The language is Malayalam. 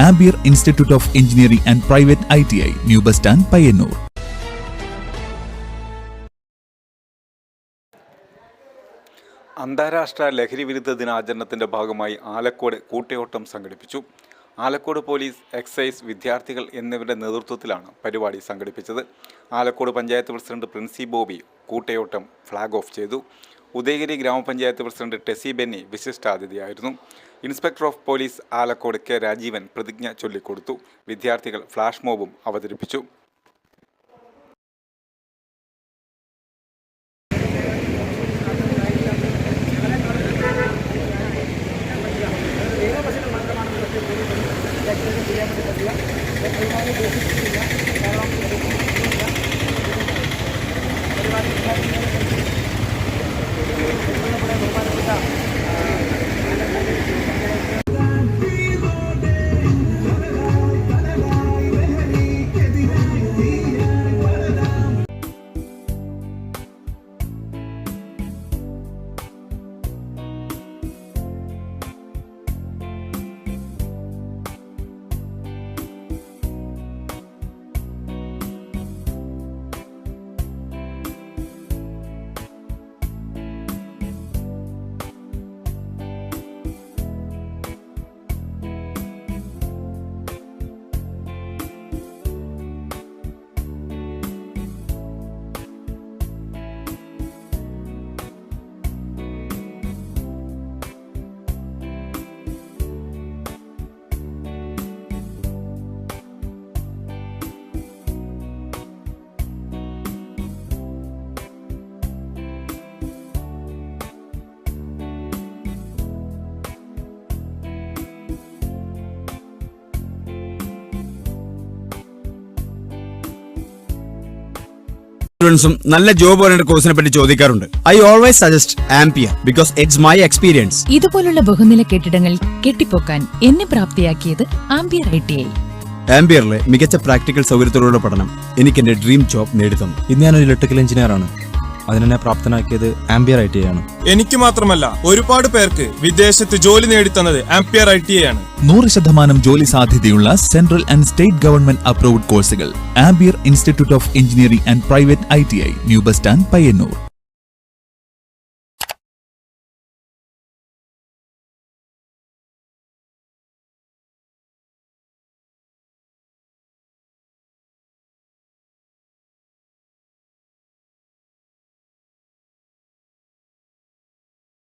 Ambier Institute of Engineering and Private ITI, New Bus Stand, Payyanur. അന്താരാഷ്ട്ര ലഹരി വിരുദ്ധ ദിനാചരണത്തിന്റെ ഭാഗമായി ആലക്കോട് കൂട്ടയോട്ടം സംഘടിപ്പിച്ചു. ആലക്കോട് പോലീസ്, എക്സൈസ്, വിദ്യാർത്ഥികൾ എന്നിവരുടെ നേതൃത്വത്തിലാണ് പരിപാടി സംഘടിപ്പിച്ചത്. ആലക്കോട് പഞ്ചായത്ത് പ്രസിഡന്റ് പ്രിൻസി ബോബി കൂട്ടയോട്ടം ഫ്ലാഗ് ഓഫ് ചെയ്തു. ഉദയഗിരി ഗ്രാമപഞ്ചായത്ത് പ്രസിഡന്റ് ടെസി ബെന്നി വിശിഷ്ടാതിഥിയായിരുന്നു. Inspector of police Alakode K Rajeevan പ്രതിജ്ഞ ചൊല്ലിക്കൊടുത്തു. വിദ്യാർത്ഥികൾ ഫ്ലാഷ് മോബും അവതരിപ്പിച്ചു. നല്ല ജോബ് ഓറിയന്റഡ് കോഴ്സിനെ പറ്റി ചോദിക്കാറുണ്ട്. I always suggest ampere because it's my experience. ഇതുപോലുള്ള ബഹുനില കെട്ടിടങ്ങൾ കെട്ടിപ്പൊക്കാൻ എന്നെ പ്രാപ്തിയാക്കിയത് ആംപിയർ ITI. ആംപിയറിലെ മികച്ച പ്രാക്ടിക്കൽ സൗകര്യത്തോടുള്ള പഠനം എനിക്ക് എന്റെ ഡ്രീം ജോബ് നേടിത്തന്നു. ഇന്ന് ഞാനൊരു ഇലക്ട്രിക്കൽ എഞ്ചിനീയർ ആണ്. അതിനെന്നെ പ്രാപ്തനാക്കിയത് ആംപിയർ ITI ആണ്. എനിക്ക് മാത്രമല്ല, ഒരുപാട് പേർക്ക് വിദേശത്ത് ജോലി നേടിത്തന്നത് ആംപിയർ ITI ആണ്. 100% ജോലി സാധ്യതയുള്ള central and state government approved കോഴ്സുകൾ. ആംബിയർ institute of engineering and private ITI, new bus stand, Payyanur.